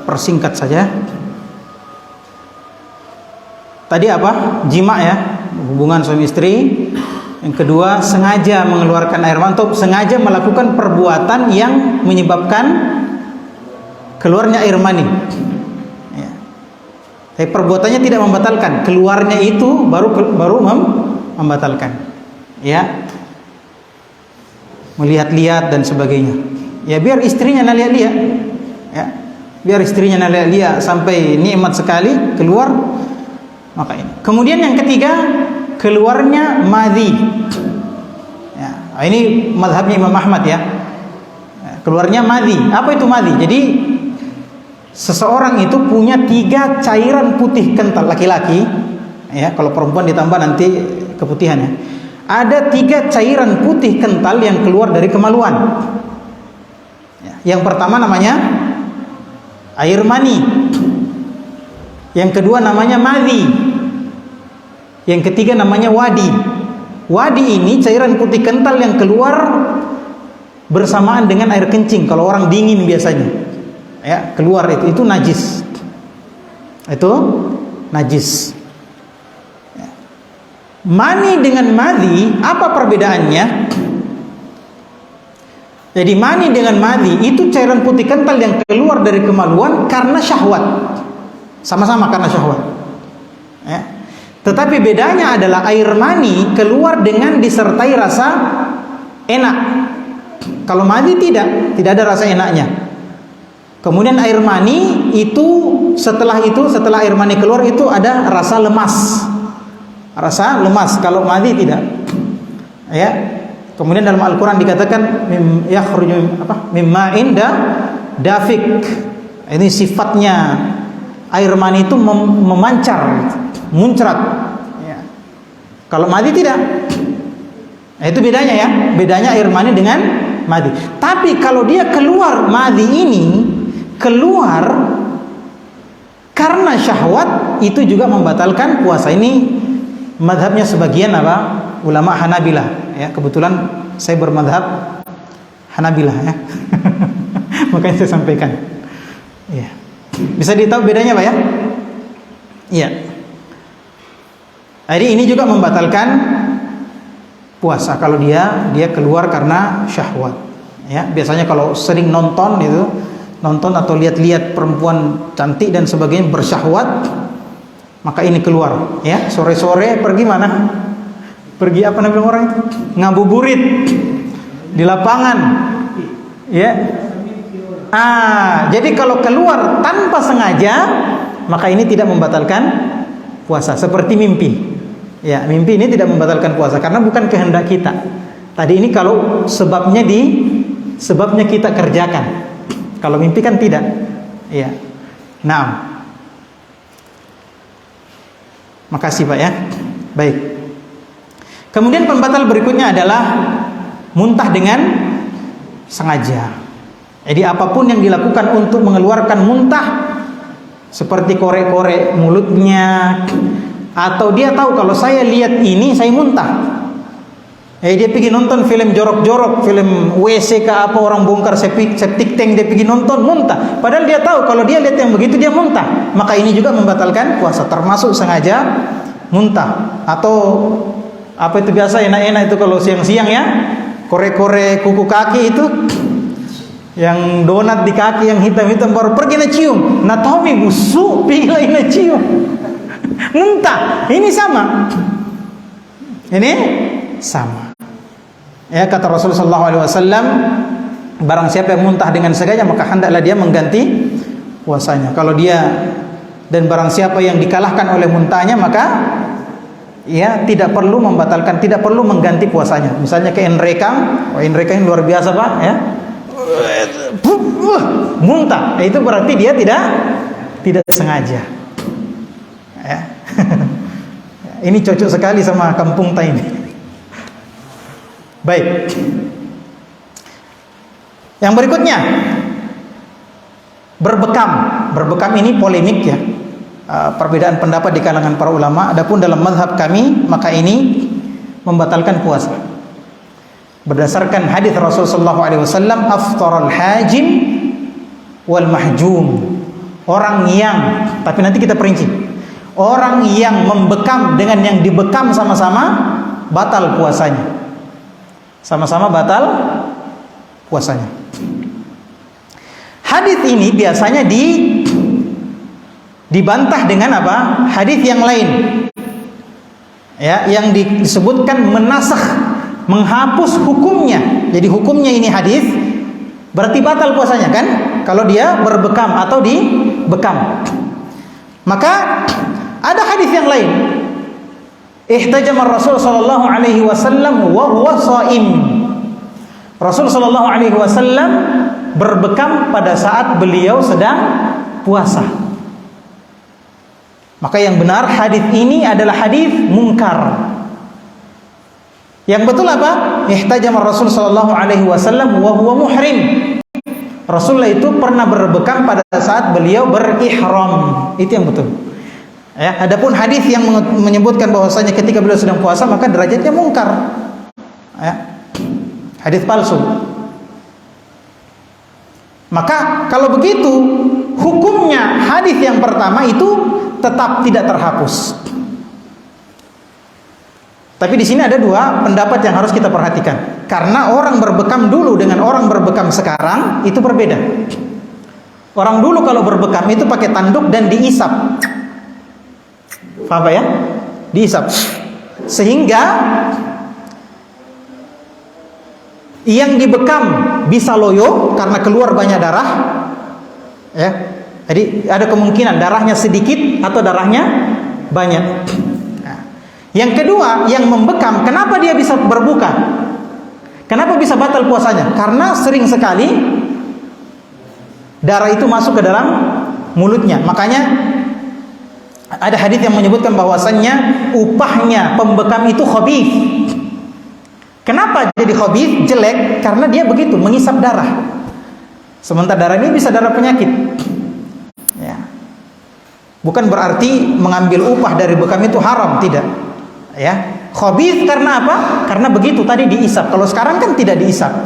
persingkat saja. Tadi apa? Jima ya, hubungan suami istri. Yang kedua, sengaja mengeluarkan air mani atau sengaja melakukan perbuatan yang menyebabkan keluarnya air mani. Ya. Tapi perbuatannya tidak membatalkan, keluarnya itu baru membatalkan. Ya, melihat-lihat dan sebagainya. Ya biar istrinya lihat-lihat, ya biar istrinya lihat-lihat sampai nikmat sekali keluar, maka ini. Kemudian yang ketiga, keluarnya madhi. Ya, ini mazhabnya Imam Ahmad ya. Keluarnya madhi. Apa itu madhi? Jadi seseorang itu punya 3 cairan putih kental laki-laki. Ya, kalau perempuan ditambah nanti keputihan ya. Ada 3 cairan putih kental yang keluar dari kemaluan. Yang pertama namanya air mani. Yang kedua namanya madhi. Yang ketiga namanya wadi. Wadi ini cairan putih kental yang keluar bersamaan dengan air kencing kalau orang dingin biasanya. ya, keluar itu najis. Itu najis. Ya. Mani dengan madhi apa perbedaannya? Jadi mani dengan madhi itu cairan putih kental yang keluar dari kemaluan karena syahwat. Sama-sama karena syahwat. Ya. Tetapi bedanya adalah air mani keluar dengan disertai rasa enak. Kalau madhi tidak ada rasa enaknya. Kemudian air mani itu setelah air mani keluar itu ada rasa lemas. Rasa lemas. Kalau madhi tidak. Ya. Kemudian dalam Al-Qur'an dikatakan yakhruju mimma'in dafik. Ini sifatnya air mani itu memancar, muncrat. Ya. Kalau madhi tidak. Nah, itu bedanya ya. Bedanya air mani dengan madhi. Tapi kalau dia keluar madhi ini keluar karena syahwat, itu juga membatalkan puasa. Ini madhabnya sebagian ulama Hanabilah. Ya, kebetulan saya bermadhab Hanabilah ya. Makanya saya sampaikan. Ya. Bisa ditahu bedanya Pak ya? Iya. Jadi ini juga membatalkan puasa kalau dia keluar karena syahwat. Ya, biasanya kalau sering nonton atau lihat-lihat perempuan cantik dan sebagainya bersyahwat, maka ini keluar. Ya, sore-sore pergi mana? Pergi apa namanya orang itu? Ngabuburit di lapangan. Ya. Jadi kalau keluar tanpa sengaja, maka ini tidak membatalkan puasa. Seperti mimpi. Ya, mimpi ini tidak membatalkan puasa karena bukan kehendak kita. Tadi ini kalau sebabnya kita kerjakan. Kalau mimpi kan tidak. Ya. Nah. Makasih Pak ya. Baik. Kemudian pembatal berikutnya adalah muntah dengan sengaja. Jadi apapun yang dilakukan untuk mengeluarkan muntah, seperti korek-korek mulutnya, atau dia tahu kalau saya lihat ini saya muntah. Dia pergi nonton film jorok-jorok, film WC ke apa, orang bongkar septic tank, dia pergi nonton, muntah. Padahal dia tahu kalau dia lihat yang begitu dia muntah. Maka ini juga membatalkan puasa, termasuk sengaja muntah. Atau apa itu biasa enak-enak itu kalau siang-siang ya, korek-korek kuku kaki itu, yang donat di kaki yang hitam-hitam, baru pergi na cium. Nah tahu mi busuk, pergi lagi na cium. Muntah. Ini sama. Ini sama. Ya, kata Rasulullah SAW, barang siapa yang muntah dengan sengaja maka hendaklah dia mengganti puasanya. Kalau dia dan barang siapa yang dikalahkan oleh muntahnya maka ya tidak perlu membatalkan, tidak perlu mengganti puasanya. Misalnya ke Enrekang, Enrekang luar biasa Pak ya. Muntah, itu berarti dia tidak sengaja. Ya. Ini cocok sekali sama kampung kita ini. Baik. Yang berikutnya, berbekam. Berbekam ini polemik ya. Perbedaan pendapat di kalangan para ulama. Adapun dalam mazhab kami, maka ini membatalkan puasa. Berdasarkan hadis Rasulullah SAW, aftaral hajim wal mahjum. Orang yang, tapi nanti kita perinci. Orang yang membekam dengan yang dibekam sama-sama batal puasanya. Sama-sama batal puasanya. Hadis ini biasanya dibantah dengan apa? Hadis yang lain. Ya, yang disebutkan menasakh, menghapus hukumnya. Jadi hukumnya ini hadis berarti batal puasanya kan? Kalau dia berbekam atau dibekam. Maka ada hadis yang lain. Ihtajama Rasul sallallahu alaihi wasallam wa huwa shaim. Rasul sallallahu alaihi wasallam berbekam pada saat beliau sedang puasa. Maka yang benar hadis ini adalah hadis mungkar. Yang betul apa? Ihtajama Rasul sallallahu alaihi wasallam wa huwa muhrim. Rasulullah itu pernah berbekam pada saat beliau berihram. Itu yang betul. Ya, adapun hadis yang menyebutkan bahwasanya ketika beliau sedang puasa maka derajatnya mungkar. Ya. Hadis palsu. Maka kalau begitu, hukumnya hadis yang pertama itu tetap tidak terhapus. Tapi di sini ada dua pendapat yang harus kita perhatikan. Karena orang berbekam dulu dengan orang berbekam sekarang itu berbeda. Orang dulu kalau berbekam itu pakai tanduk dan diisap. Paham ya? Diisap. Sehingga yang dibekam bisa loyo karena keluar banyak darah. Ya. Jadi ada kemungkinan darahnya sedikit atau darahnya banyak. Nah. Yang kedua, yang membekam, kenapa dia bisa berbuka? Kenapa bisa batal puasanya? Karena sering sekali darah itu masuk ke dalam mulutnya. Makanya ada hadis yang menyebutkan bahwasannya upahnya pembekam itu khabith. Kenapa jadi khabith, jelek? Karena dia begitu mengisap darah. Sementara darah ini bisa darah penyakit. Ya. Bukan berarti mengambil upah dari bekam itu haram, tidak. Ya. Khabith karena apa? Karena begitu tadi diisap. Kalau sekarang kan tidak diisap.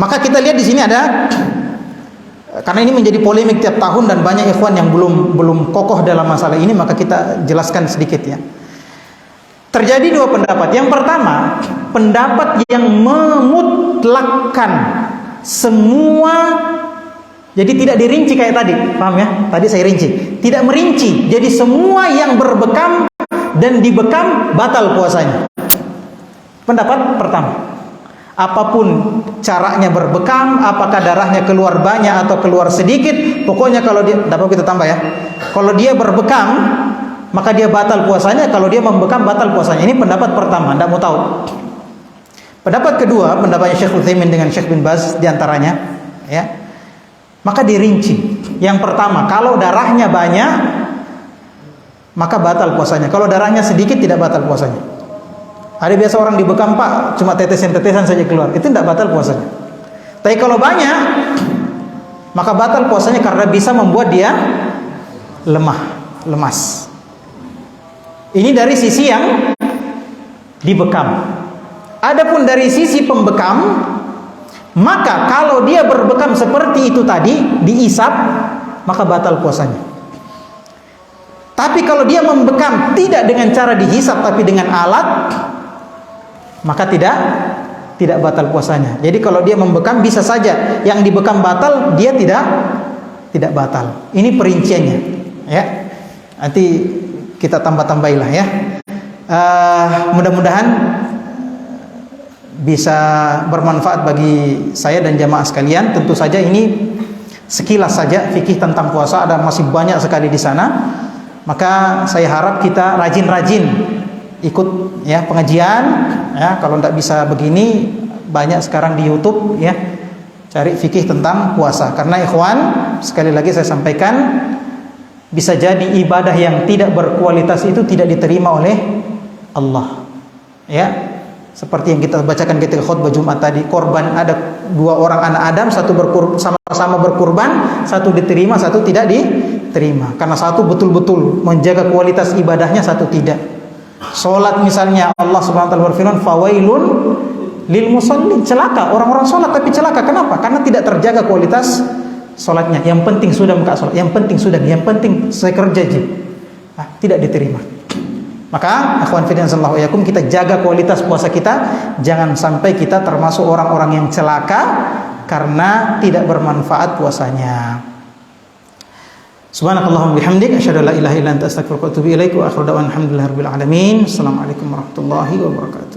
Maka kita lihat di sini ada, karena ini menjadi polemik tiap tahun dan banyak ikhwan yang belum kokoh dalam masalah ini, maka kita jelaskan sedikit ya. Terjadi dua pendapat. Yang pertama, pendapat yang memutlakkan semua, jadi tidak dirinci kayak tadi, paham ya? Tadi saya rinci, tidak merinci. Jadi semua yang berbekam dan dibekam batal puasanya. Pendapat pertama, apapun caranya berbekam, apakah darahnya keluar banyak atau keluar sedikit, pokoknya kalau dia, dapat kita tambah ya, kalau dia berbekam maka dia batal puasanya. Kalau dia membekam batal puasanya. Ini pendapat pertama, tidak mau tahu. Pendapat kedua, pendapatnya Syekh Utsaimin dengan Syekh bin Baz diantaranya, ya. Maka dirinci. Yang pertama, kalau darahnya banyak maka batal puasanya. Kalau darahnya sedikit tidak batal puasanya. Ada biasa orang dibekam, Pak, cuma tetesan-tetesan saja keluar, itu tidak batal puasanya. Tapi kalau banyak maka batal puasanya karena bisa membuat dia lemas. Ini dari sisi yang dibekam. Adapun dari sisi pembekam, maka kalau dia berbekam seperti itu tadi, diisap, maka batal puasanya. Tapi kalau dia membekam tidak dengan cara dihisap tapi dengan alat, maka tidak batal puasanya. Jadi kalau dia membekam bisa saja yang dibekam batal, dia tidak batal. Ini perinciannya, ya. Nanti kita tambah-tambahilah ya. Mudah-mudahan bisa bermanfaat bagi saya dan jamaah sekalian. Tentu saja ini sekilas saja fikih tentang puasa, ada masih banyak sekali di sana. Maka saya harap kita rajin-rajin ikut ya pengajian ya. Kalau tidak bisa begini, banyak sekarang di YouTube ya, cari fikih tentang puasa. Karena ikhwan, sekali lagi saya sampaikan, bisa jadi ibadah yang tidak berkualitas itu tidak diterima oleh Allah. Ya, seperti yang kita bacakan ketika khutbah Jumat tadi, korban ada dua orang anak Adam, satu sama-sama berkurban, satu diterima, satu tidak diterima. Karena satu betul-betul menjaga kualitas ibadahnya, satu tidak. Salat misalnya, Allah Subhanahu wa taala berfirman, "Fawailun lil musallin." Celaka orang-orang salat tapi celaka. Kenapa? Karena tidak terjaga kualitas salatnya. Yang penting sudah muka salat, yang penting saya kerja aja. Tidak diterima. Maka akhwan fillah sallallahu alaihi wasallam, kita jaga kualitas puasa kita, jangan sampai kita termasuk orang-orang yang celaka karena tidak bermanfaat puasanya. Subhanakallahumma bihamdik asyhadu an la ilaha illa anta astaghfiruka wa atubu ilaik wa akhiru da'wana alhamdulillahirabbil alamin. Assalamualaikum warahmatullahi wabarakatuh.